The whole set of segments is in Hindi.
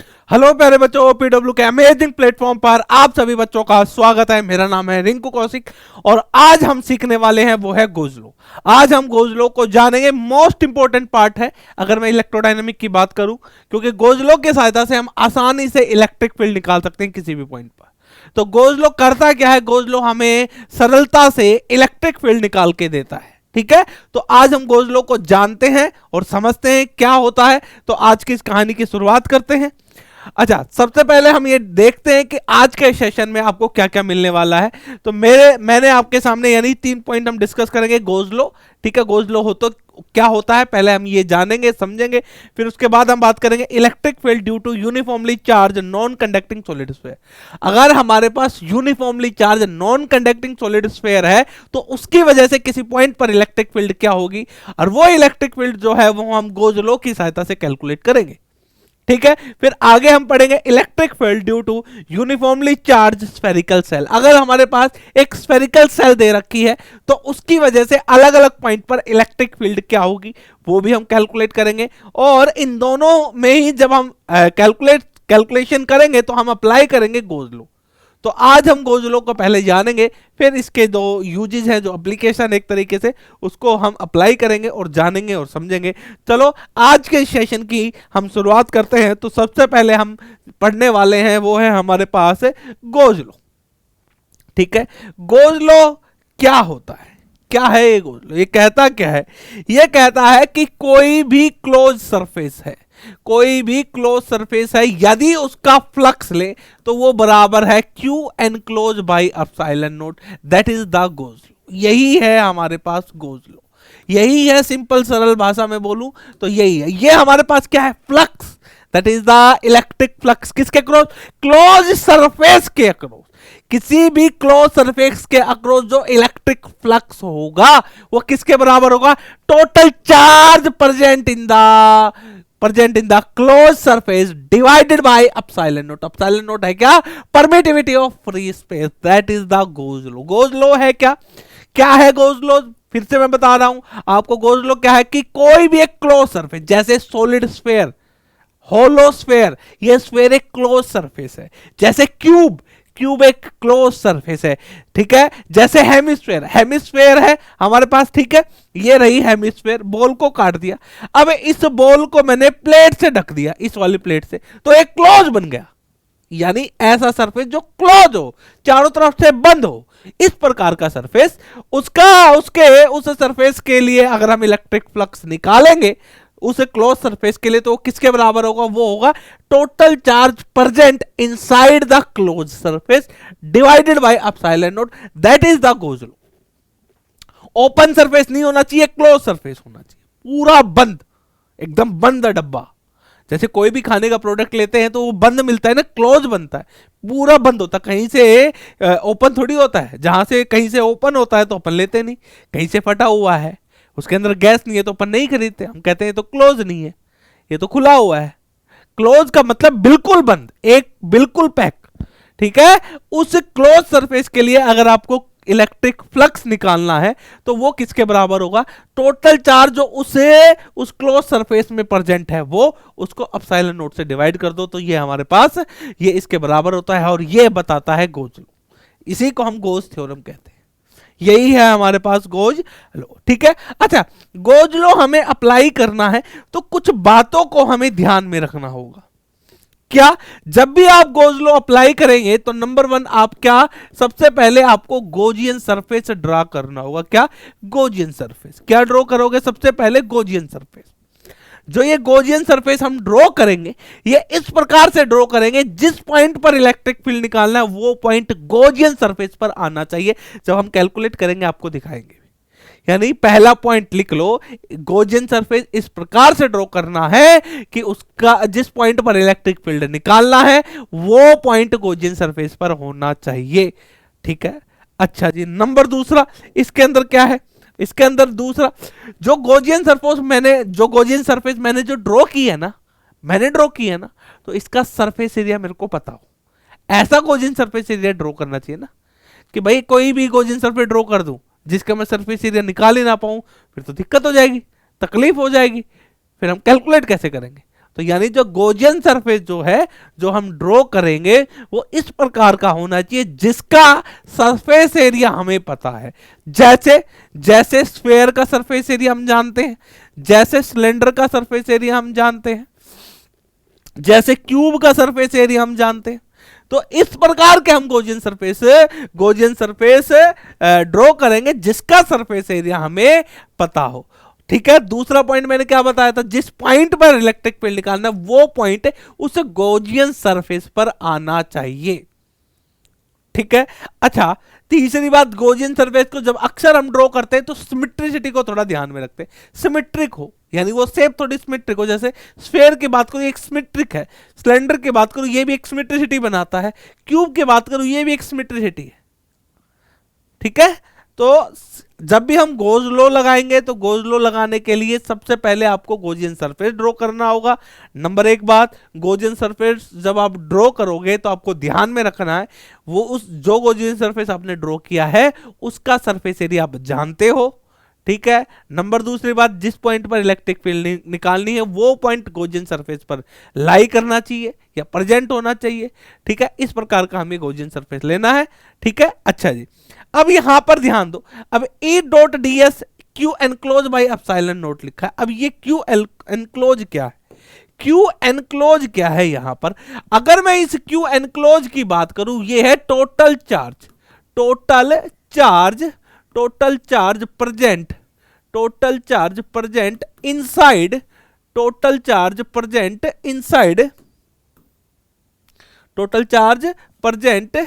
हेलो प्यारे बच्चों, पीडब्ल्यू के अमेजिंग प्लेटफॉर्म पर आप सभी बच्चों का स्वागत है। मेरा नाम है रिंकू कौशिक और आज हम सीखने वाले हैं वो है गोज लॉ। आज हम गोज लॉ को जानेंगे। मोस्ट इंपॉर्टेंट पार्ट है अगर मैं इलेक्ट्रोडायनेमिक की बात करूं, क्योंकि गोज लॉ की सहायता से हम आसानी से इलेक्ट्रिक फील्ड निकाल सकते हैं किसी भी पॉइंट पर। तो गोज लॉ करता क्या है? गोज लॉ हमें सरलता से इलेक्ट्रिक फील्ड निकाल के देता है। ठीक है, तो आज हम गोज लॉ को जानते हैं और समझते हैं क्या होता है। तो आज की इस कहानी की शुरुआत करते हैं। अच्छा, सबसे पहले हम ये देखते हैं कि आज के सेशन में आपको क्या क्या मिलने वाला है। तो मैंने आपके सामने यानी 3 पॉइंट हम डिस्कस करेंगे गोज लॉ। ठीक है, गोज लॉ हो तो क्या होता है पहले हम ये जानेंगे, समझेंगे। फिर उसके बाद हम बात करेंगे electric field due to uniformly charge non conducting solid sphere. अगर हमारे पास uniformly charge non conducting solid sphere है तो उसकी वजह से किसी पॉइंट पर इलेक्ट्रिक फील्ड क्या होगी, और वो इलेक्ट्रिक फील्ड जो है वो हम गोज लॉ की सहायता से कैलकुलेट करेंगे। ठीक है, फिर आगे हम पढ़ेंगे electric field due to uniformly charge spherical shell. अगर हमारे पास एक स्फेरिकल सेल दे रखी है तो उसकी वजह से अलग अलग पॉइंट पर इलेक्ट्रिक फील्ड क्या होगी वो भी हम कैलकुलेट करेंगे। और इन दोनों में ही जब हम कैलकुलेशन करेंगे तो हम अप्लाई करेंगे गोज लॉ। तो आज हम गोज लॉ को पहले जानेंगे, फिर इसके जो यूजेस हैं, जो एप्लीकेशन एक तरीके से उसको हम अप्लाई करेंगे और जानेंगे और समझेंगे। चलो आज के सेशन की हम शुरुआत करते हैं। तो सबसे पहले हम पढ़ने वाले हैं वो है हमारे पास गोज लॉ। ठीक है, गोज लॉ क्या होता है? क्या है ये गोज लॉ? ये कहता क्या है? ये कहता है कि कोई भी क्लोज सरफेस है, कोई भी क्लोज सरफेस है, यदि उसका फ्लक्स ले तो वो बराबर है Q enclose by epsilon not. That is the goes law. यही है हमारे पास गोज लॉ, यही है। सिंपल सरल भाषा में बोलूं तो यही है। ये हमारे पास क्या है? Flux. That is the electric flux. किसके अक्रॉस? क्लोज सरफेस के अक्रॉस। किसी भी क्लोज सरफेस के अक्रॉस जो इलेक्ट्रिक फ्लक्स होगा वो किसके बराबर होगा? Total charge present in the close surface divided by epsilon not. Epsilon not है क्या? Permittivity of free space. That is the goes law. Goes law है क्या? क्या है गोज लॉ? फिर से मैं बता रहा हूं आपको। गोज लॉ क्या है कि कोई भी एक क्लोज सरफेस, जैसे सॉलिड स्फीयर, होलो स्फीयर, ये स्फीयर एक क्लोज सरफेस है। जैसे क्यूब एक क्लोज सरफेस है। ठीक है, जैसे हेमिस्फीयर है हमारे पास। ठीक है, ये रही हेमिस्फीयर, बॉल को काट दिया, अब इस बॉल को मैंने प्लेट से ढक दिया, इस वाली प्लेट से, तो एक क्लोज बन गया। यानी ऐसा सरफेस जो क्लोज हो, चारों तरफ से बंद हो, इस प्रकार का सरफेस। उस सरफेस के लिए अगर हम इलेक्ट्रिक फ्लक्स निकालेंगे उस क्लोज सरफेस के लिए, तो किसके बराबर होगा? वो होगा total charge present inside the close surface divided by epsilon not. That is the goes law. Open surface नहीं होना चाहिए, क्लोज सरफेस होना चाहिए, पूरा बंद, एकदम बंद डब्बा। जैसे कोई भी खाने का प्रोडक्ट लेते हैं तो वो बंद मिलता है ना, क्लोज बनता है, पूरा बंद होता है। कहीं से ओपन थोड़ी होता है। जहां से कहीं से ओपन होता है तो अपन लेते नहीं, कहीं से फटा हुआ है, उसके अंदर गैस नहीं है तो अपन नहीं खरीदते, हम कहते हैं तो क्लोज नहीं है, ये तो खुला हुआ है। क्लोज का मतलब बिल्कुल बंद, एक बिल्कुल पैक। ठीक है, उस क्लोज सरफेस के लिए अगर आपको इलेक्ट्रिक फ्लक्स निकालना है तो वो किसके बराबर होगा? टोटल चार्ज जो उस क्लोज सरफेस में प्रेजेंट है वो, उसको एप्सिलॉन नॉट से डिवाइड कर दो तो ये हमारे पास ये इसके बराबर होता है। और ये बताता है गोज लॉ। इसी को हम गोज थ्योरम कहते हैं। यही है हमारे पास गोज लॉ। ठीक है, अच्छा, गोज लॉ हमें अप्लाई करना है तो कुछ बातों को हमें ध्यान में रखना होगा। क्या? जब भी आप गोज लॉ अप्लाई करेंगे तो नंबर 1 आप क्या, सबसे पहले आपको गोजियन सरफेस ड्रा करना होगा। क्या? Gaussian surface. क्या ड्रॉ करोगे? सबसे पहले गोजियन सरफेस। जो ये गोजियन सरफेस हम ड्रॉ करेंगे, ये इस प्रकार से ड्रॉ करेंगे, जिस पॉइंट पर इलेक्ट्रिक फील्ड निकालना है वो पॉइंट गोजियन सरफेस पर आना चाहिए। जब हम कैलकुलेट करेंगे आपको दिखाएंगे। यानी पहला पॉइंट लिख लो, गोजियन सरफेस इस प्रकार से ड्रॉ करना है कि उसका जिस पॉइंट पर इलेक्ट्रिक फील्ड निकालना है वो पॉइंट गोजियन सरफेस पर होना चाहिए। ठीक है, अच्छा जी। नंबर दूसरा, इसके अंदर क्या है? इसके अंदर दूसरा, जो गोजियन सरफेस मैंने जो ड्रॉ की है ना, तो इसका सरफेस एरिया मेरे को पता हो। ऐसा गोजियन सरफेस एरिया ड्रॉ करना चाहिए ना कि भाई कोई भी गोजियन सरफेस ड्रॉ कर दूं जिसका मैं सरफेस एरिया निकाल ही ना पाऊं, फिर तो दिक्कत हो जाएगी, तकलीफ हो जाएगी, फिर हम कैलकुलेट कैसे करेंगे? तो यानी जो गॉसियन सरफेस जो है, जो हम ड्रॉ करेंगे, वो इस प्रकार का होना चाहिए जिसका सरफेस एरिया हमें पता है। जैसे जैसे स्फेयर का सरफेस एरिया हम जानते हैं, जैसे सिलेंडर का सरफेस एरिया हम जानते हैं, जैसे क्यूब का सरफेस एरिया हम जानते हैं। तो इस प्रकार के हम गॉसियन सरफेस ड्रॉ करेंगे जिसका सरफेस एरिया हमें पता हो। ठीक है, दूसरा पॉइंट मैंने क्या बताया था, जिस पॉइंट पर इलेक्ट्रिक फील्ड निकालना है वो पॉइंट उस गॉसियन सरफेस पर आना चाहिए। ठीक है, अच्छा तीसरी बात, गॉसियन सरफेस को जब अक्सर हम ड्रॉ करते हैं तो सिमेट्रिसिटी को थोड़ा ध्यान में रखते हैं। सिमेट्रिक हो, यानी वो शेप थोड़ी सिमेट्रिक हो। जैसे स्फेयर की बात करूं, एक सिमेट्रिक है। सिलेंडर की बात करूं, ये भी एक सिमेट्रिसिटी बनाता है। क्यूब की बात करूं, ये भी एक सिमेट्रिसिटी है। ठीक है, तो जब भी हम गॉस लॉ लगाएंगे तो गॉस लॉ लगाने के लिए सबसे पहले आपको गॉसियन सरफेस ड्रॉ करना होगा। नंबर एक बात, गॉसियन सरफेस जब आप ड्रॉ करोगे तो आपको ध्यान में रखना है वो उस जो गॉसियन सरफेस आपने ड्रॉ किया है उसका सरफेस एरिया आप जानते हो। ठीक है, नंबर दूसरी बात, जिस पॉइंट पर इलेक्ट्रिक फील्ड निकालनी है वो पॉइंट गॉसियन सरफेस पर लाई करना चाहिए या प्रेजेंट होना चाहिए। ठीक है, इस प्रकार का हमें गॉसियन सरफेस लेना है। ठीक है, अच्छा जी, अब यहां पर ध्यान दो। अब E dot D S Q enclose by epsilon not लिखा है। अब ये क्यू एनक्लोज क्या है, क्यू एनक्लोज क्या है यहां पर? अगर मैं इस क्यू एनक्लोज की बात करूं, ये है total charge, total charge, total charge present, total charge present inside, total charge present inside, total charge present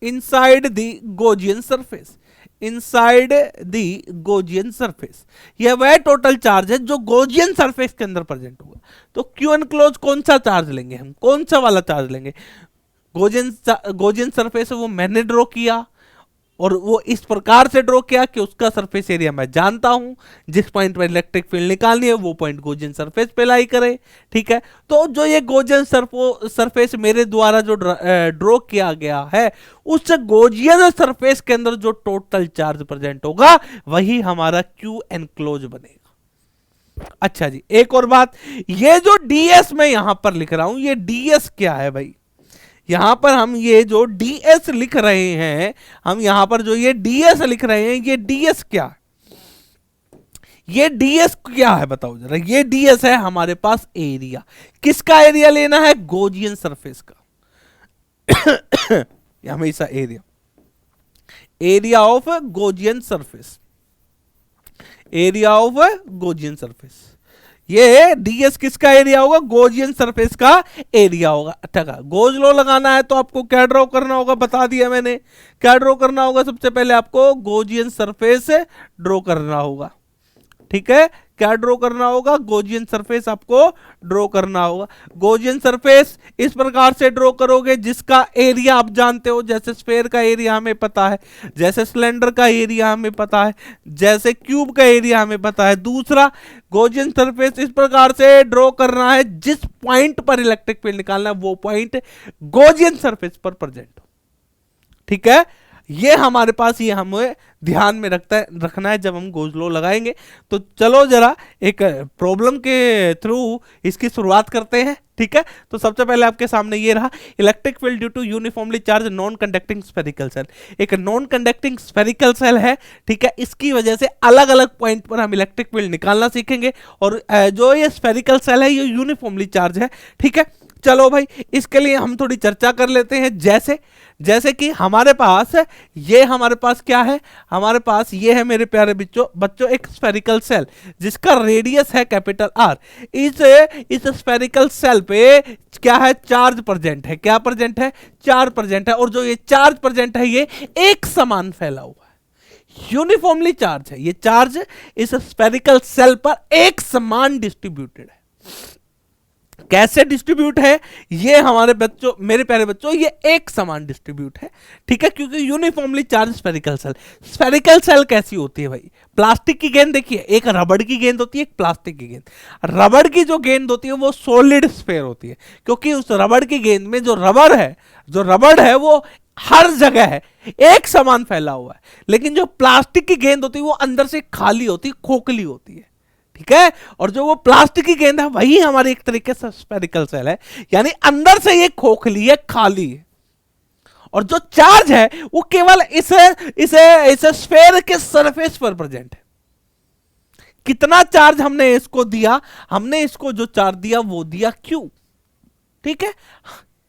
inside the Gaussian surface, inside the Gaussian surface। यह वह टोटल चार्ज है जो गॉसियन सरफेस के अंदर प्रेजेंट होगा। तो क्यू एनक्लोज कौन सा चार्ज लेंगे हम, कौन सा वाला चार्ज लेंगे? गॉसियन सरफेस वो मैंने ड्रॉ किया और वो इस प्रकार से ड्रॉ किया कि उसका सरफेस एरिया मैं जानता हूं। जिस पॉइंट पर इलेक्ट्रिक फील्ड निकालनी है वो पॉइंट गॉसियन सरफेस पे लाई करे। ठीक है, तो जो ये गॉसियन सरफेस मेरे द्वारा जो ड्रॉ किया गया है, उस गॉसियन सरफेस के अंदर जो टोटल चार्ज प्रेजेंट होगा वही हमारा क्यू एनक्लोज बनेगा। अच्छा जी, एक और बात, ये जो डीएस मैं यहां पर लिख रहा हूं, ये डीएस क्या है भाई? यहां पर हम ये जो ds लिख रहे हैं, हम यहां पर जो ये ds लिख रहे हैं, ये ds क्या है? ये ds क्या है बताओ जरा। ये ds है हमारे पास एरिया। किसका एरिया लेना है? गॉसियन सरफेस का। हमेशा area, area of Gaussian surface, area of Gaussian surface. ये ds किसका एरिया होगा? गॉसियन सरफेस का एरिया होगा। अच्छा, गॉस लॉ लगाना है तो आपको क्या ड्रॉ करना होगा, बता दिया मैंने। क्या ड्रॉ करना होगा? सबसे पहले आपको गॉसियन सरफेस ड्रॉ करना होगा। ठीक है, क्या ड्रॉ करना होगा? गॉसियन सरफेस आपको ड्रॉ करना होगा। गॉसियन सरफेस इस प्रकार से ड्रॉ करोगे जिसका एरिया आप जानते हो। जैसे स्फेयर का एरिया हमें पता है, जैसे सिलेंडर का एरिया हमें पता है, जैसे क्यूब का एरिया हमें पता है। दूसरा, गॉसियन सरफेस इस प्रकार से ड्रॉ करना है जिस पॉइंट पर इलेक्ट्रिक फील्ड निकालना है वो पॉइंट गॉसियन सरफेस पर प्रेजेंट हो। ठीक है, ये हमारे पास, ये हमें ध्यान में रखना है जब हम गॉस लॉ लगाएंगे। तो चलो जरा एक प्रॉब्लम के थ्रू इसकी शुरुआत करते हैं। ठीक है, तो सबसे पहले आपके सामने ये रहा, electric field due to uniformly charge non conducting spherical shell. एक नॉन कंडक्टिंग स्फेरिकल सेल है। ठीक है, इसकी वजह से अलग अलग पॉइंट पर हम इलेक्ट्रिक फील्ड निकालना सीखेंगे और जो ये स्फेरिकल सेल है ये यूनिफॉर्मली चार्ज है। ठीक है, चलो भाई इसके लिए हम थोड़ी चर्चा कर लेते हैं। जैसे कि हमारे पास क्या है? हमारे पास ये है मेरे प्यारे बच्चों एक स्फेरिकल सेल जिसका रेडियस है कैपिटल आर। इस स्फेरिकल सेल पे क्या है? चार्ज प्रेजेंट है। क्या प्रेजेंट है? चार्ज प्रेजेंट है। और जो ये चार्ज प्रेजेंट है ये एक समान फैला हुआ है, यूनिफॉर्मली चार्ज है। ये चार्ज इस स्फेरिकल सेल पर एक समान डिस्ट्रीब्यूटेड है। कैसे डिस्ट्रीब्यूट है? ये हमारे बच्चों, मेरे प्यारे बच्चों, ये एक समान डिस्ट्रीब्यूट है। ठीक है, क्योंकि uniformly charge spherical shell. Spherical cell कैसी होती है भाई? प्लास्टिक की गेंद देखिए, एक रबड़ की गेंद होती है, एक प्लास्टिक की गेंद। रबड़ की जो गेंद होती है वो सॉलिड स्फेयर होती है, क्योंकि उस रबड़ की गेंद में जो रबड़ है वो हर जगह है, एक समान फैला हुआ है। लेकिन जो प्लास्टिक की गेंद होती है वो अंदर से खाली होती है, खोखली होती है। ठीक है। और जो वो प्लास्टिक की गेंद है वही हमारी एक तरीके से स्फेरिकल सेल है, यानी अंदर से ये खोखली है, खाली है। और जो चार्ज है वो केवल इसे स्फेयर के सरफेस पर प्रेजेंट है। कितना चार्ज हमने इसको दिया, हमने इसको जो चार्ज दिया वो दिया Q। ठीक है,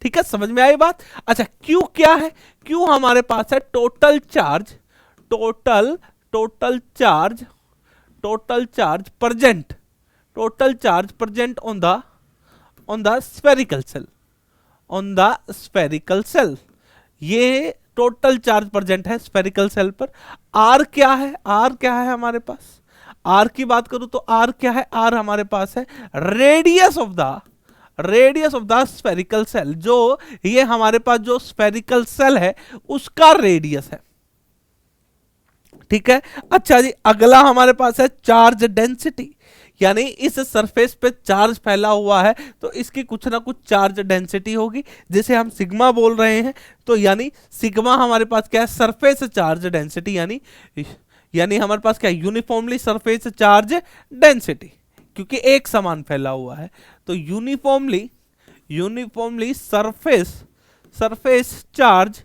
ठीक है, समझ में आई बात। अच्छा, Q क्या है? Q हमारे पास है total charge, total charge present on the spherical shell, ये टोटल चार्ज प्रेजेंट है स्फेरिकल सेल पर। R क्या है? R क्या है हमारे पास? R की बात करूं तो R क्या है? R हमारे पास है radius of the spherical shell, जो ये हमारे पास जो स्फेरिकल सेल है उसका रेडियस है। ठीक है। अच्छा जी, अगला हमारे पास है चार्ज डेंसिटी, यानी इस सरफेस पे चार्ज फैला हुआ है तो इसकी कुछ ना कुछ चार्ज डेंसिटी होगी, जिसे हम सिग्मा बोल रहे हैं। तो यानी सिग्मा हमारे पास क्या है? सरफेस चार्ज डेंसिटी, यानी हमारे पास क्या है? यूनिफॉर्मली सरफेस चार्ज डेंसिटी, क्योंकि एक समान फैला हुआ है तो यूनिफॉर्मली सरफेस चार्ज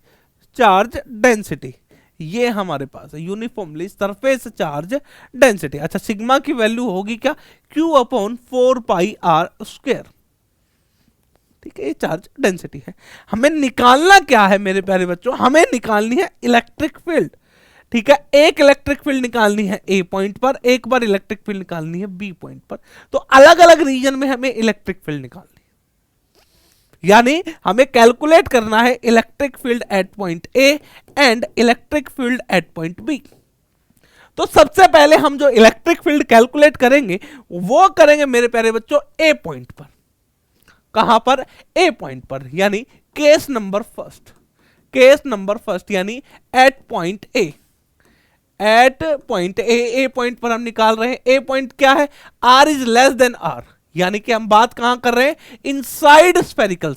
डेंसिटी, ये हमारे पास है यूनिफॉर्मली सरफेस चार्ज डेंसिटी। अच्छा, सिग्मा की वैल्यू होगी क्या? Q/4πr²। ठीक है, ये चार्ज डेंसिटी है। हमें निकालना क्या है मेरे प्यारे बच्चों? हमें निकालनी है इलेक्ट्रिक फील्ड। ठीक है, एक इलेक्ट्रिक फील्ड निकालनी है A पॉइंट पर, एक बार इलेक्ट्रिक फील्ड निकालनी है B पॉइंट पर। तो अलग अलग रीजन में हमें इलेक्ट्रिक फील्ड निकालनी है, यानी हमें कैलकुलेट करना है electric field at point A and electric field at point B। तो सबसे पहले हम जो इलेक्ट्रिक फील्ड कैलकुलेट करेंगे वो करेंगे मेरे प्यारे बच्चों A पॉइंट पर। कहां पर? A पॉइंट पर, यानी केस नंबर फर्स्ट, यानी at point A। A point पर हम निकाल रहे हैं। ए पॉइंट क्या है? R is less then R, यानी कि हम बात कहां कर रहे हैं? Inside spherical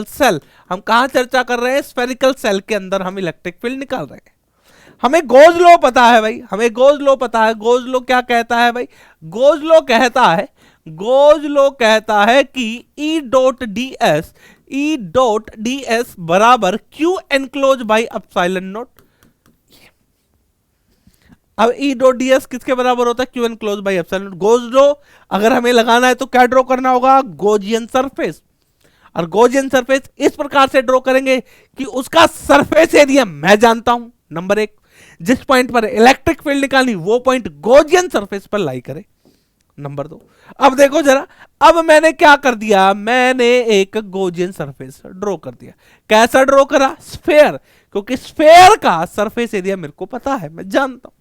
shell. हम कहां चर्चा कर रहे हैं? स्फेरिकल सेल के अंदर हम इलेक्ट्रिक फील्ड निकाल रहे हैं। हमें गोज लॉ पता है भाई, गोज लॉ क्या कहता है भाई? गोज लॉ कहता है कि E डॉट ds बराबर Q enclose by epsilon naught. अब E डॉट ds किसके बराबर होता है? Q enclose by epsilon not. Goes law अगर हमें लगाना है तो क्या ड्रॉ करना होगा? Gaussian surface. और गोजियन सरफेस इस प्रकार से ड्रॉ करेंगे कि उसका सरफेस एरिया मैं जानता हूं। नंबर 1, जिस पॉइंट पर इलेक्ट्रिक फील्ड निकालनी वो पॉइंट गोजियन सरफेस पर लाई करे। नंबर 2, अब देखो जरा, अब मैंने क्या कर दिया? मैंने एक गोजियन सरफेस ड्रॉ कर दिया। कैसा ड्रॉ करा? स्फेयर, क्योंकि स्फेयर का सरफेस एरिया मेरे को पता है, मैं जानता हूं।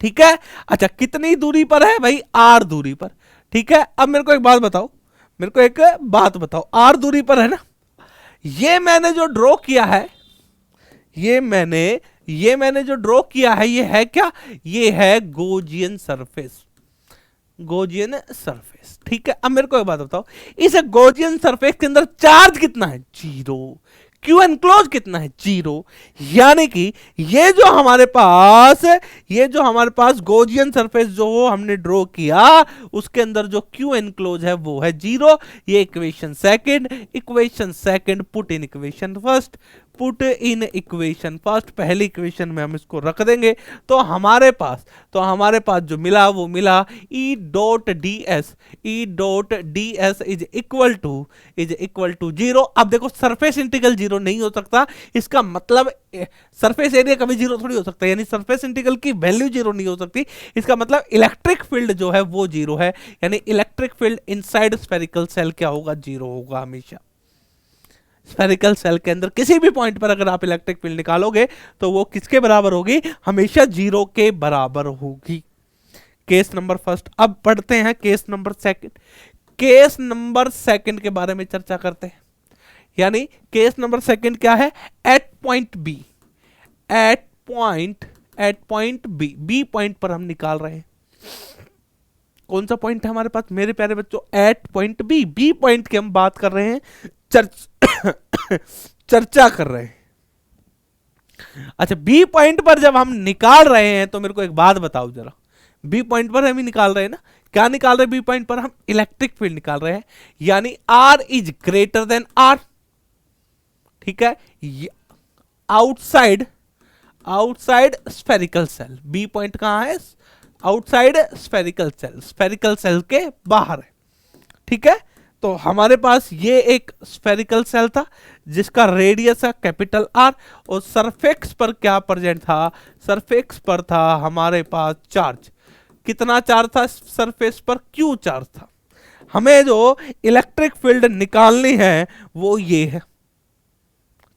ठीक है। अच्छा, कितनी दूरी पर है भाई? R दूरी पर। ठीक है, अब मेरे को एक बात बताओ, R दूरी पर है ना। ये मैंने जो ड्रॉ किया है, ये मैंने जो ड्रॉ किया है, ये है क्या? ये है गोजियन सरफेस। ठीक है, अब मेरे को एक बात बताओ, इस गोजियन सरफेस के अंदर चार्ज कितना है? 0। Q एनक्लोज कितना है? 0। यानी कि ये जो हमारे पास गोजियन सरफेस जो हमने ड्रॉ किया उसके अंदर जो Q एनक्लोज है वो है 0। ये equation second, put in equation first, पहली इक्वेशन में हम इसको रख देंगे तो हमारे पास जो मिला वो मिला E dot ds is equal to 0। अब देखो, सरफेस इंटीग्रल 0 नहीं हो सकता, इसका मतलब सरफेस एरिया कभी 0 थोड़ी हो सकता है, यानी सरफेस इंटीग्रल की वैल्यू 0 नहीं हो सकती। इसका मतलब इलेक्ट्रिक फील्ड जो है वो 0 है, यानी electric field inside spherical shell क्या होगा? 0 होगा हमेशा। स्फेरिकल सेल के अंदर किसी भी पॉइंट पर अगर आप इलेक्ट्रिक फील्ड निकालोगे तो वो किसके बराबर होगी? हमेशा 0 के बराबर होगी। Case number first. अब पढ़ते हैं केस नंबर सेकंड के बारे में चर्चा करते हैं। यानी केस नंबर सेकंड क्या है? एट पॉइंट बी पॉइंट पर हम निकाल रहे हैं। कौन सा पॉइंट है हमारे पास मेरे प्यारे बच्चों? एट पॉइंट बी पॉइंट की हम बात कर रहे हैं, चर्चा कर रहे हैं। अच्छा, बी पॉइंट पर जब हम निकाल रहे हैं तो मेरे को एक बात बताओ जरा, बी पॉइंट पर हम ही निकाल रहे हैं ना, क्या निकाल रहे हैं बी पॉइंट पर? हम इलेक्ट्रिक फील्ड निकाल रहे हैं, यानी R is greater than R. ठीक है, outside, outside spherical shell, B point कहां है? Outside spherical shell, spherical shell के बाहर है। ठीक है, तो हमारे पास ये एक स्फेरिकल सेल था जिसका रेडियस है कैपिटल आर, और सरफेक्स पर क्या प्रेजेंट था? सरफेक्स पर था हमारे पास चार्ज। कितना चार्ज था सरफेस पर? क्यू चार्ज था। हमें जो इलेक्ट्रिक फील्ड निकालनी है वो ये है।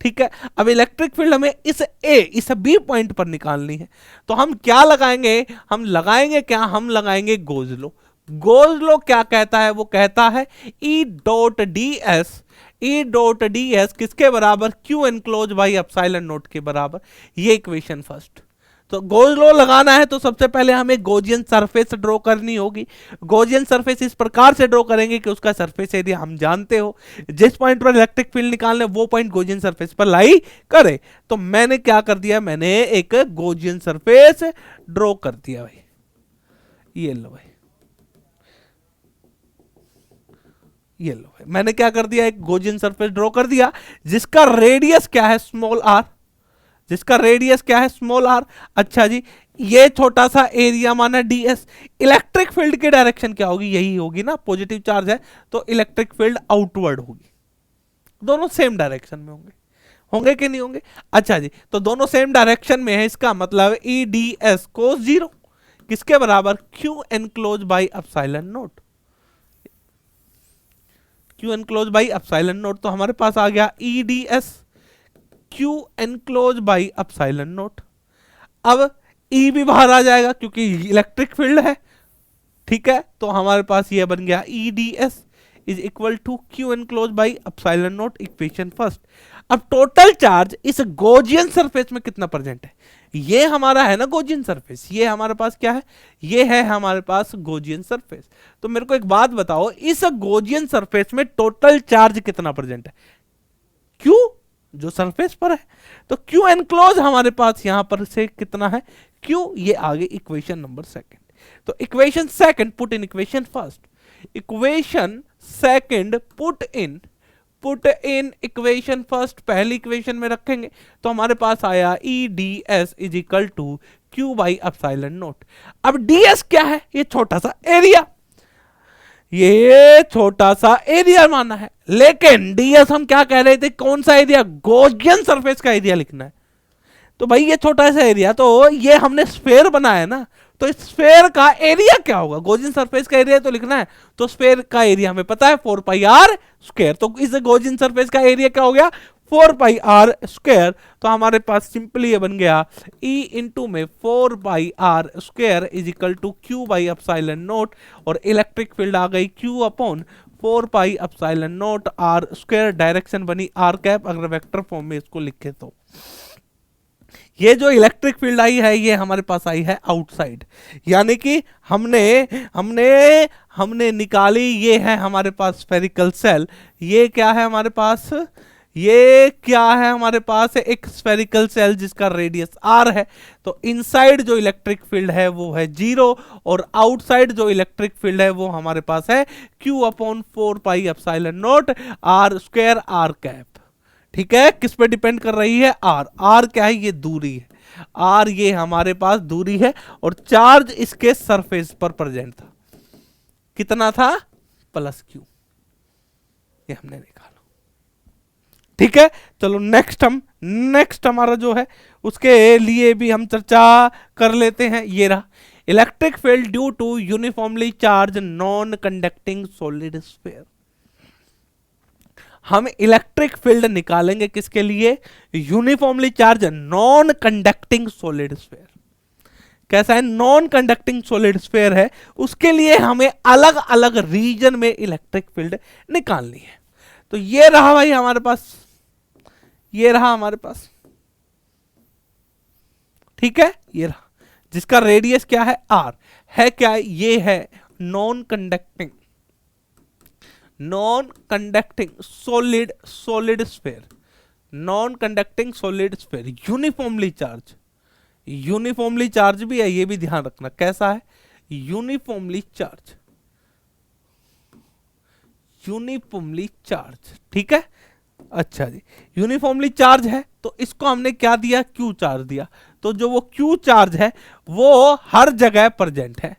ठीक है, अब इलेक्ट्रिक फील्ड हमें इस बी पॉइंट पर निकालनी है, तो हम क्या लगाएंगे? हम लगाएंगे क्या? हम लगाएंगे गोज लो। गोज लो क्या कहता है? वो कहता है E dot D S, E dot D S किसके बराबर? Q enclose by epsilon not के बराबर। ये इक्वेशन फर्स्ट। तो गोज लो लगाना है तो सबसे पहले हमें गोजियन सरफेस ड्रॉ करनी होगी। गोजियन सरफेस इस प्रकार से ड्रॉ करेंगे कि उसका सरफेस एरिया हम जानते हो, जिस पॉइंट पर इलेक्ट्रिक फील्ड निकालने वो पॉइंट गोजियन सरफेस पर लाई करे। तो मैंने क्या कर दिया? मैंने एक गोजियन सरफेस ड्रॉ कर दिया भाई। ये लो भाई, ये लो भाई, मैंने क्या कर दिया? एक गोजियन सरफेस ड्रॉ कर दिया जिसका रेडियस क्या है? Small are. जिसका रेडियस क्या है? Small R. अच्छा जी, ये छोटा सा एरिया माना डीएस। इलेक्ट्रिक फील्ड की डायरेक्शन क्या होगी? यही होगी ना, पॉजिटिव चार्ज है तो इलेक्ट्रिक फील्ड आउटवर्ड होगी। दोनों सेम डायरेक्शन में होंगे, होंगे कि नहीं होंगे? अच्छा जी, तो दोनों सेम डायरेक्शन में है, इसका मतलब E D S cos zero किसके बराबर? Q enclose by epsilon not. Q enclose by epsilon not, तो हमारे पास आ गया E D S Q enclose by epsilon naught. अब ई भी बाहर आ जाएगा क्योंकि इलेक्ट्रिक फील्ड है। ठीक है, तो हमारे पास ये बन गया E D S is equal to Q enclose by epsilon naught, equation first. अब टोटल चार्ज इस गोजियन सरफेस में कितना प्रेजेंट है? ये हमारा है ना गोजियन सरफेस, ये हमारे पास क्या है? ये है हमारे पास गोजियन सरफेस। तो मेरे को एक बात बताओ, इस गोजियन सरफेस में टोटल चार्ज कितना प्रेजेंट है? क्यू जो सरफेस पर है, तो क्यू एनक्लोज हमारे पास यहां पर से कितना है? क्यू। ये आगे इक्वेशन नंबर सेकंड। तो equation second put in equation first, equation second put in equation first, पहली इक्वेशन में रखेंगे तो हमारे पास आया E D S is equal to Q by epsilon naught. अब डी एस क्या है? ये छोटा सा एरिया, ये छोटा सा एरिया माना है, लेकिन डीएस हम क्या कह रहे थे? कौन सा एरिया? गोजियन सरफेस का एरिया लिखना है। तो भाई ये छोटा सा एरिया, तो ये हमने स्फेयर बनाया ना, तो इस स्फेयर का एरिया क्या होगा? गोजियन सरफेस का एरिया तो लिखना है, तो स्फेयर का एरिया हमें पता है 4 पाई आर स्क्वायर। तो इस गोजियन सरफेस का एरिया क्या हो गया? 4 पाई आर स्क्वायर। तो हमारे पास सिंपली ये बन गया ई इंटू में 4 pi r square is equal to Q by epsilon naught, और इलेक्ट्रिक फील्ड आ गई q upon 4 pi epsilon naught are square. Direction बनी आर कैप, अगर वेक्टर फॉर्म में इसको लिखे तो। ये जो इलेक्ट्रिक फील्ड आई है ये हमारे पास आई है आउटसाइड, यानी कि हमने हमने हमने निकाली। ये है हमारे पास स्फेरिकल सेल, ये क्या है हमारे पास? ये क्या है हमारे पास? एक स्फेरिकल सेल जिसका रेडियस आर है। तो इनसाइड जो इलेक्ट्रिक फील्ड है वो है 0, और आउटसाइड जो इलेक्ट्रिक फील्ड है वो हमारे पास है Q upon 4 pi epsilon naught are square are cap. ठीक है, किस पे डिपेंड कर रही है? आर। आर क्या है? ये दूरी है, आर ये हमारे पास दूरी है, और चार्ज इसके सरफेस पर प्रेजेंट था। कितना था? Plus Q. ये हमने निकाला। ठीक है, चलो नेक्स्ट हमारा जो है उसके लिए भी हम चर्चा कर लेते हैं। ये रहा electric field due to uniformly charge non conducting solid sphere. हम इलेक्ट्रिक फील्ड निकालेंगे किसके लिए? Uniformly charge non conducting solid sphere. कैसा है? नॉन कंडक्टिंग सॉलिड स्फीयर है, उसके लिए हमें अलग अलग रीजन में इलेक्ट्रिक फील्ड निकालनी है। तो ये रहा भाई हमारे पास, ये रहा हमारे पास। ठीक है, ये रहा जिसका रेडियस क्या है? आर है। क्या ये है? Non conducting solid sphere. Non conducting solid sphere, uniformly charge, uniformly charge भी है, ये भी ध्यान रखना कैसा है, यूनिफॉर्मली चार्ज, यूनिफॉर्मली चार्ज, ठीक है। अच्छा जी, यूनिफॉर्मली चार्ज है तो इसको हमने क्या दिया, क्यू चार्ज दिया, तो जो वो क्यू चार्ज है वो हर जगह प्रेजेंट है,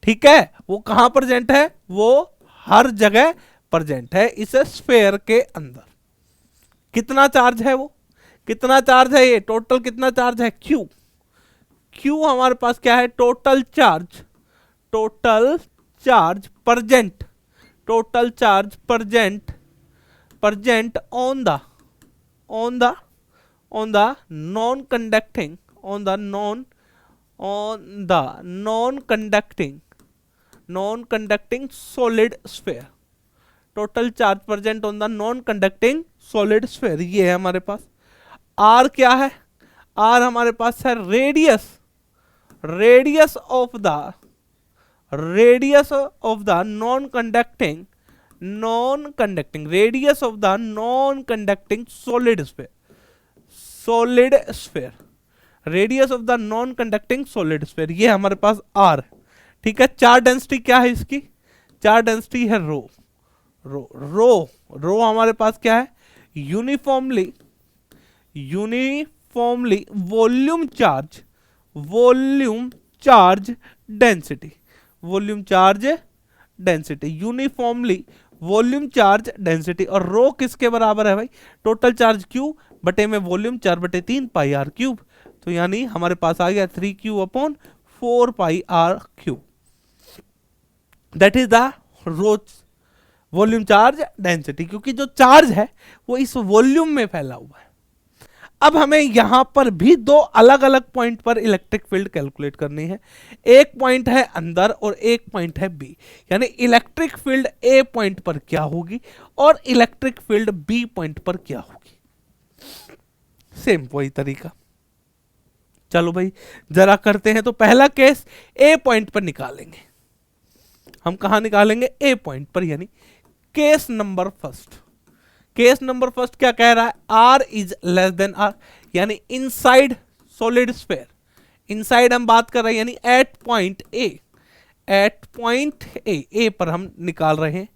ठीक है। वो कहां प्रेजेंट है, वो हर जगह प्रेजेंट है इस स्फीयर के अंदर। कितना चार्ज है, वो कितना चार्ज है, ये टोटल कितना चार्ज है, क्यू, क्यू हमारे पास क्या है, total charge, total charge present, total charge present, present on the non conducting, on the non conducting solid sphere, total charge present on the non conducting solid sphere, ये है हमारे पास। आर क्या है, आर हमारे पास है radius, radius of the non conducting radius of the non conducting solid sphere, solid sphere, radius of the non conducting solid sphere, ये हमारे पास आर, ठीक है। चार्ज डेंसिटी क्या है इसकी, चार्ज डेंसिटी है रो, रो हमारे पास क्या है, uniformly volume charge density, uniformly volume charge density, और रो किसके बराबर है भाई, टोटल चार्ज क्यू बटे में वॉल्यूम 4/3 पाई आर क्यूब, तो यानी हमारे पास आ गया 3Q/4 pi R cube, that is the rho volume charge density, क्योंकि जो चार्ज है वो इस वॉल्यूम में फैला हुआ है। अब हमें यहां पर भी दो अलग अलग पॉइंट पर इलेक्ट्रिक फील्ड कैलकुलेट करनी है, एक पॉइंट है अंदर और एक पॉइंट है बी, यानी इलेक्ट्रिक फील्ड ए पॉइंट पर क्या होगी और इलेक्ट्रिक फील्ड बी पॉइंट पर क्या होगी, सेम वही तरीका। चलो भाई जरा करते हैं, तो पहला केस ए पॉइंट पर निकालेंगे, हम कहां निकालेंगे, ए पॉइंट पर, यानी case number first, case number first क्या कह रहा है, R is less than R, यानी इनसाइड सॉलिड स्फीयर, इनसाइड हम बात कर रहे हैं, यानी एट पॉइंट ए पर हम निकाल रहे हैं,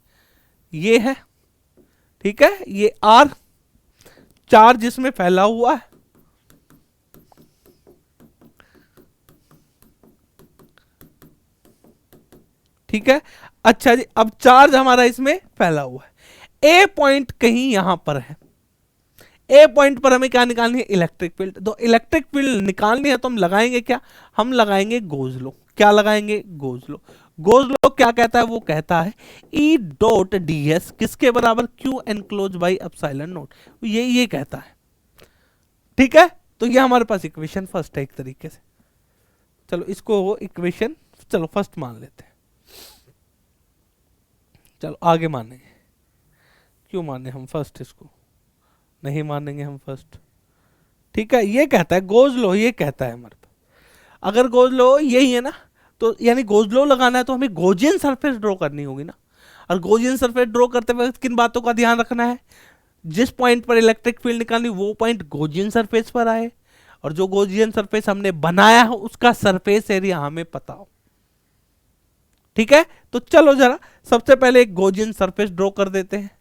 ये है, ठीक है, ये आर चार्ज इसमें फैला हुआ है, ठीक है। अच्छा जी, अब चार्ज हमारा इसमें फैला हुआ है, ए पॉइंट कहीं यहां पर है, ए पॉइंट पर हमें क्या निकालनी है, इलेक्ट्रिक फील्ड, तो इलेक्ट्रिक फील्ड निकालनी है तो हम लगाएंगे क्या, हम लगाएंगे गोज लॉ, क्या लगाएंगे, गोज लॉ। गोज लॉ क्या कहता है, वो कहता है ई डॉट डी एस किसके बराबर, Q enclose by epsilon not, ये कहता है, ठीक है। तो ये हमारे पास इक्वेशन फर्स्ट है एक तरीके से, चलो इसको इक्वेशन चलो फर्स्ट मान लेते हैं, चलो आगे मानेंगे, क्यों माने हम फर्स्ट, इसको नहीं मानेंगे हम फर्स्ट, ठीक है। ये कहता है गोज लॉ, ये कहता है हमारे पास, अगर गोज लॉ यही है ना, तो यानी गोज लॉ लगाना है तो हमें गोजियन सरफेस ड्रॉ करनी होगी ना, और गोजियन सरफेस ड्रॉ करते वक्त किन बातों का ध्यान रखना है, जिस पॉइंट पर इलेक्ट्रिक फील्ड निकालनी वो पॉइंट गोजियन सरफेस पर आए, और जो गोजियन सरफेस हमने बनाया हो उसका सरफेस एरिया हमें पता हो, ठीक है। तो चलो जरा सबसे पहले एक गोजियन सरफेस ड्रॉ कर देते हैं,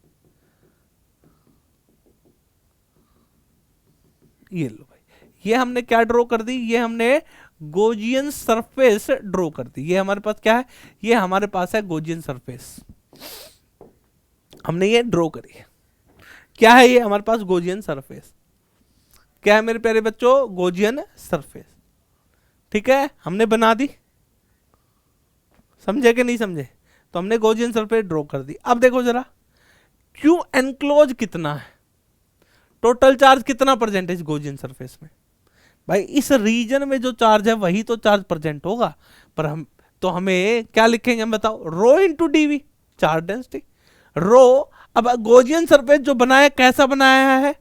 ये लो भाई, ये हमने क्या ड्रॉ कर दी, ये हमने गोजियन सरफेस ड्रॉ कर दी, ये हमारे पास क्या है, ये हमारे पास है गोजियन सरफेस, हमने ये ड्रॉ करी है, क्या है ये हमारे पास गोजियन सरफेस, क्या है मेरे प्यारे बच्चों, गोजियन सरफेस, ठीक है, हमने बना दी, समझे कि नहीं समझे, तो हमने गोजियन सरफेस ड्रॉ कर दी। अब देखो जरा क्यू एनक्लोज कितना है, टोटल चार्ज कितना परसेंटेज गोजियन सरफेस में, भाई इस रीजन में जो चार्ज है वही तो चार्ज प्रेजेंट होगा, पर हम तो हमें क्या लिखेंगे हम बताओ, rho into DV, charge density, रो। अब गोजियन सरफेस जो बनाया कैसा बनाया है,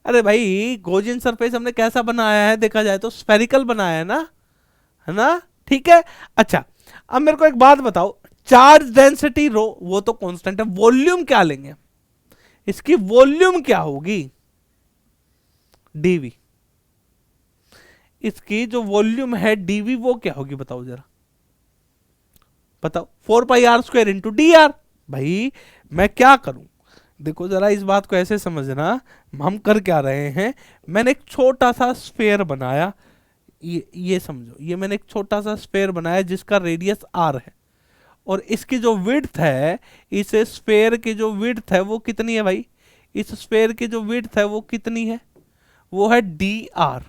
अरे भाई गोजियन सरफेस हमने कैसा बनाया है, देखा जाए तो स्फेरिकल बनाया है ना, ठीक है। अच्छा अब मेरे को एक बात बताओ, चार्ज डेंसिटी रो वो तो कांस्टेंट है, वॉल्यूम क्या लेंगे, इसकी वॉल्यूम क्या होगी, डीवी। इसकी जो वॉल्यूम है डीवी वो क्या होगी बताओ जरा, बताओ। 4πr² into D R. भाई मैं क्या करूं, देखो जरा इस बात को ऐसे समझना, हम कर क्या रहे हैं, मैंने एक छोटा सा स्फेयर बनाया, ये समझो, ये मैंने एक छोटा सा स्फेयर बनाया जिसका रेडियस आर है, और इसकी जो विड्थ है, इस स्फेयर की जो विड्थ है वो कितनी है भाई, इस स्फेयर की जो विड्थ है वो कितनी है, वो है डी आर।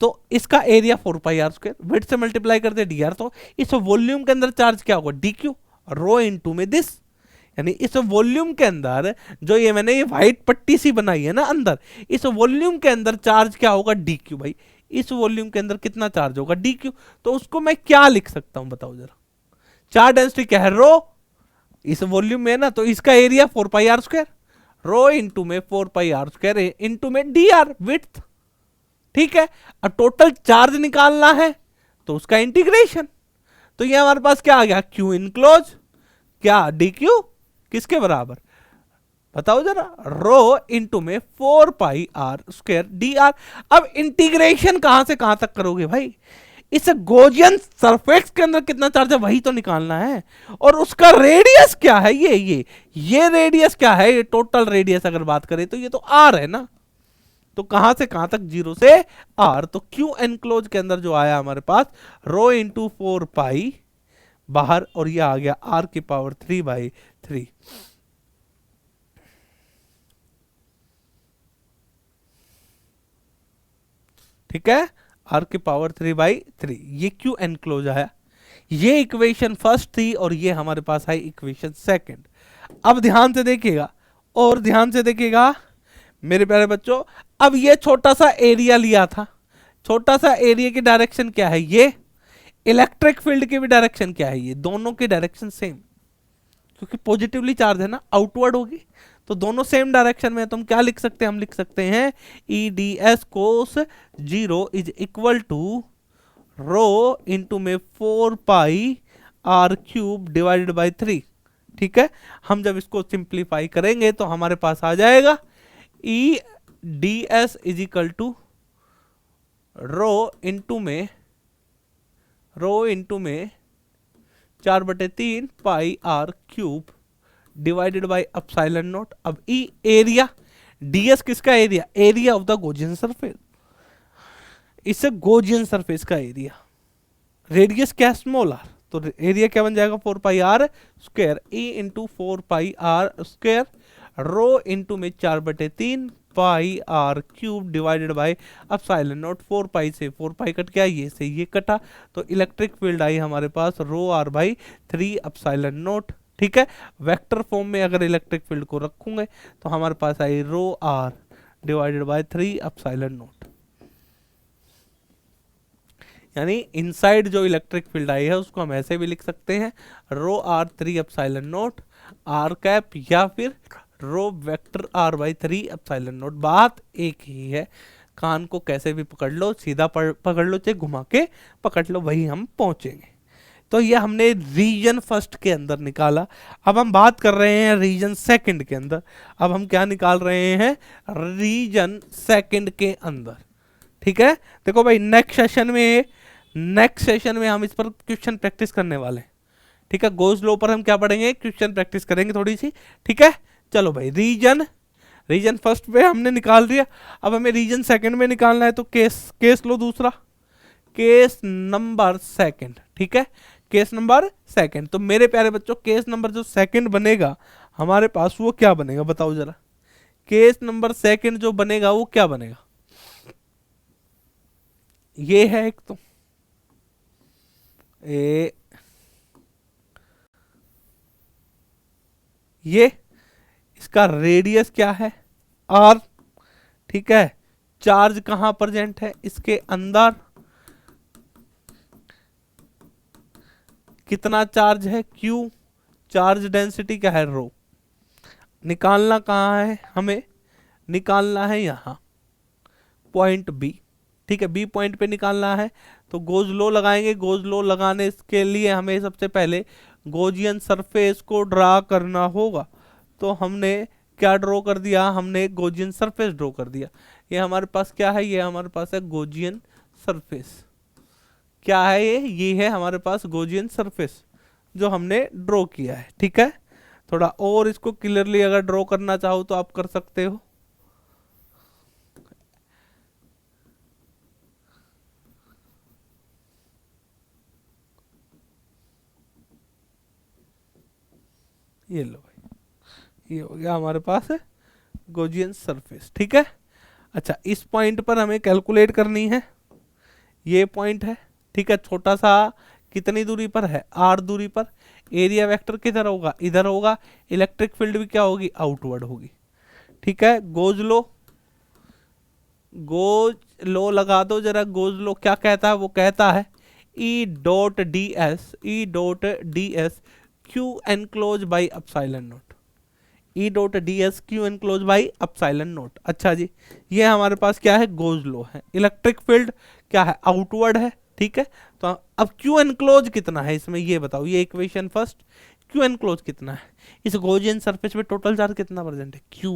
तो इसका एरिया 4πr², विड्थ से मल्टीप्लाई कर दे डी आर, तो इस वॉल्यूम के अंदर चार्ज क्या होगा, डी क्यू, रो इनटू में दिस। यानी इस वॉल्यूम के अंदर जो ये मैंने ये व्हाइट पट्टी सी बनाई है ना अंदर, इस वॉल्यूम के अंदर चार्ज क्या होगा, डी क्यू। भाई इस वॉल्यूम के अंदर कितना चार्ज होगा, डी क्यू। तो उसको मैं क्या लिख सकता हूं बताओ जरा, चार्ज डेंसिटी क्या है, रो, इस वॉल्यूम में ना, तो इसका एरिया 4πr², रो इनटू में 4πr² इनटू में डी आर, विड्थ। ठीक है, अब टोटल चार्ज निकालना है तो उसका इंटीग्रेशन, तो ये हमारे पास क्या आ गया, क्यू इनक्लोज, क्या डी क्यू किसके बराबर, बताओ जरा, रो इनटू में 4πr² डी आर। अब इंटीग्रेशन कहां से कहां तक करोगे भाई, इस गॉसियन सरफेस के अंदर कितना चार्ज है वही तो निकालना है, और उसका रेडियस क्या है, ये रेडियस क्या है, ये टोटल रेडियस अगर बात करें तो ये तो आर है ना, तो कहां से कहां तक, 0 से आर। तो क्यू एनक्लोज के अंदर जो आया हमारे पास, रो इंटू 4π बाहर, और ये आ गया r⁻³ ठीक है, r⁻³/3, ये क्यू एनक्लोज आया। ये इक्वेशन फर्स्ट थी और ये हमारे पास है इक्वेशन सेकंड। अब ध्यान से देखिएगा, और ध्यान से देखिएगा मेरे प्यारे बच्चों, अब ये छोटा सा एरिया लिया था, छोटा सा एरिया की डायरेक्शन क्या है, ये इलेक्ट्रिक फील्ड की भी डायरेक्शन क्या है, ये दोनों की डायरेक्शन सेम, क्योंकि पॉजिटिवली चार्ज है ना, आउटवर्ड होगी, तो दोनों सेम डायरेक्शन में है। तो हम क्या लिख सकते हैं, हम लिख सकते हैं E D S cos 0 is equal to rho into में 4πr³ / 3। ठीक है, हम जब इसको सिंप्लीफाई करेंगे तो हमारे पास आ जाएगा E D S is equal to rho into में 4/3 πr³ divided by epsilon naught. अब ई एरिया, डीएस किसका area, area of the Gaussian surface, इससे गॉसियन सरफेस का एरिया, रेडियस क्या है, स्मॉल आर, तो एरिया क्या बन जाएगा 4πr², ई इंटू 4πr², रो इंटू में 4/3 πr³ divided by epsilon not. 4π से 4π कट गया, ये से ये कटा, तो इलेक्ट्रिक फील्ड आई हमारे पास ρr/3 एप्सिलॉन नॉट। ठीक है, वेक्टर फॉर्म में अगर इलेक्ट्रिक फील्ड को रखूंगे तो हमारे पास आई ρr divided by 3 epsilon not. यानी इनसाइड जो इलेक्ट्रिक फील्ड आई है उसको हम ऐसे भी लिख सकते हैं ρr 3 epsilon not r cap, या फिर row vector r/3 epsilon not. बात एक ही है, कान को कैसे भी पकड़ लो, सीधा पकड़ लो, चाहे घुमा के पकड़ लो, वही हम पहुंचेंगे। तो ये हमने रीजन फर्स्ट के अंदर निकाला। अब हम बात कर रहे हैं रीजन सेकंड के अंदर। अब हम क्या निकाल रहे हैं, रीजन सेकंड के अंदर। ठीक है, देखो भाई नेक्स्ट सेशन में हम इस पर क्वेश्चन प्रैक्टिस करने वाले हैं। ठीक है, गॉस लॉ पर हम क्या पढ़ेंगे, क्वेश्चन प्रैक्टिस करेंगे थोड़ी सी। ठीक है, चलो भाई, रीजन फर्स्ट पे हमने निकाल दिया, अब हमें रीजन सेकंड में निकालना है, तो केस लो दूसरा, केस नंबर सेकंड। ठीक है, केस नंबर सेकंड। तो मेरे प्यारे बच्चों, केस नंबर जो सेकंड बनेगा हमारे पास, वो क्या बनेगा बताओ जरा, केस नंबर सेकंड जो बनेगा वो क्या बनेगा, ये है एक, तो ये इसका रेडियस क्या है, आर। ठीक है, चार्ज कहां प्रेजेंट है, इसके अंदर कितना चार्ज है, क्यू, चार्ज डेंसिटी क्या है, रो। निकालना कहां है, हमें निकालना है यहां पॉइंट बी। ठीक है, बी पॉइंट पे निकालना है, तो गॉस लॉ लगाएंगे। गॉस लॉ लगाने के लिए हमें सबसे पहले गॉसियन सरफेस को ड्रा करना होगा। तो हमने क्या ड्रॉ कर दिया, हमने गॉसियन सरफेस ड्रॉ कर दिया। ये हमारे पास क्या है, ये हमारे पास है गॉसियन सरफेस। क्या है ये है हमारे पास गॉसियन सरफेस जो हमने ड्रॉ किया है। ठीक है, थोड़ा और इसको क्लियरली अगर ड्रॉ करना चाहो तो आप कर सकते हो। ये लो भाई, ये हो गया हमारे पास गॉसियन सरफेस। ठीक है, अच्छा इस पॉइंट पर हमें कैलकुलेट करनी है, ये पॉइंट है। ठीक है, छोटा सा कितनी दूरी पर है, आर दूरी पर। एरिया वेक्टर किधर होगा, इधर होगा। इलेक्ट्रिक फील्ड भी क्या होगी, आउटवर्ड होगी। ठीक है, गोज लो, गोज लो लगा दो जरा। गोज लो क्या कहता है, वो कहता है E dot D S, E dot D S Q enclose by epsilon note, E dot D S Q enclose by epsilon note. अच्छा जी, ये हमारे पास क्या है, गोज लो है। इलेक्ट्रिक फील्ड क्या है, आउटवर्ड है। ठीक है, तो अब क्यू एनक्लोज कितना है इसमें ये बताओ, ये इक्वेशन फर्स्ट। क्यू एनक्लोज कितना है, इस गॉसियन सरफेस पे टोटल चार्ज कितना प्रेजेंट है, क्यू।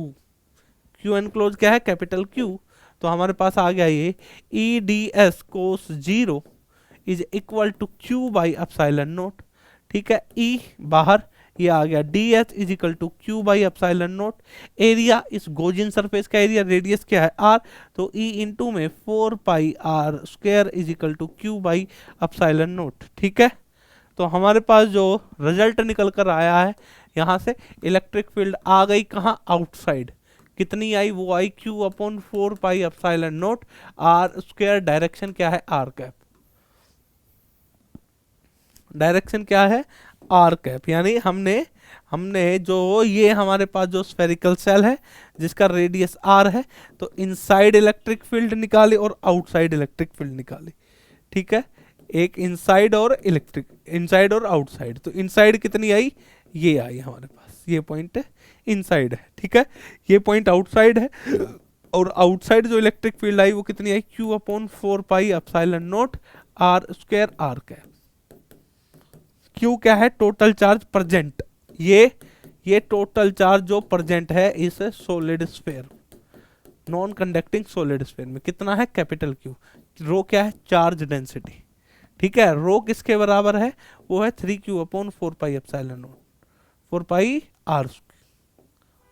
क्यू एनक्लोज क्या है, कैपिटल क्यू। तो हमारे पास आ गया ये E D S cos zero is equal to Q by epsilon naught. ठीक है, ई बाहर, ये आ गया d h is equal to Q by epsilon naught. Area, इस गॉसियन सरफेस का एरिया, रेडियस क्या है आर, तो ई इंटू में 4 pi r square is equal to Q by epsilon naught. ठीक है, तो हमारे पास जो रिजल्ट निकल कर आया है यहाँ से, इलेक्ट्रिक फील्ड आ गई कहाँ, आउटसाइड। कितनी आई, वो आई Q upon 4 pi epsilon naught are square. Direction क्या है, आर कैप। डायरेक्शन क्या है, आर कैप। यानी हमने हमने जो ये हमारे पास जो स्फेरिकल सेल है जिसका रेडियस आर है, तो इनसाइड इलेक्ट्रिक फील्ड निकाली और आउटसाइड इलेक्ट्रिक फील्ड निकाली। ठीक है, एक इनसाइड और इलेक्ट्रिक, इनसाइड और आउटसाइड। तो इनसाइड कितनी आई, ये आई हमारे पास, ये पॉइंट इनसाइड है। ठीक है, ये पॉइंट आउटसाइड है, और आउटसाइड जो इलेक्ट्रिक फील्ड आई वो कितनी आई, Q upon 4 pi epsilon naught are square are cap. Q क्या है, टोटल चार्ज प्रेजेंट। ये टोटल चार्ज जो प्रेजेंट है इस solid sphere, non conducting solid sphere में कितना है, कैपिटल क्यू। रो क्या है, चार्ज डेंसिटी। ठीक है, रो किसके बराबर है, वो है 3 Q upon 4 pi epsilon naught, 4 pi R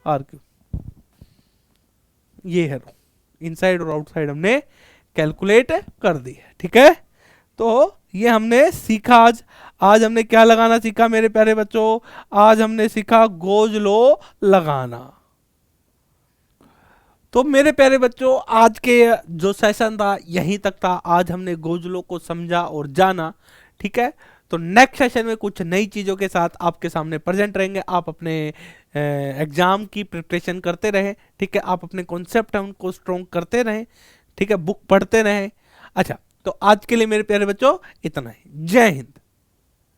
R Q. ये है रो, इनसाइड और आउटसाइड हमने कैलकुलेट कर दी है। ठीक है, तो ये हमने सीखा आज। आज हमने क्या लगाना सीखा मेरे प्यारे बच्चों, आज हमने सीखा गोज लो लगाना। तो मेरे प्यारे बच्चों आज के जो सेशन था यहीं तक था। आज हमने गोज लो को समझा और जाना। ठीक है, तो नेक्स्ट सेशन में कुछ नई चीज़ों के साथ आपके सामने प्रेजेंट रहेंगे। आप अपने एग्जाम की प्रिपरेशन करते रहें। ठीक है, आप अपने कॉन्सेप्ट हैं उनको स्ट्रॉन्ग करते रहें। ठीक है, बुक पढ़ते रहें। अच्छा, तो आज के लिए मेरे प्यारे बच्चों इतना ही। जय हिंद।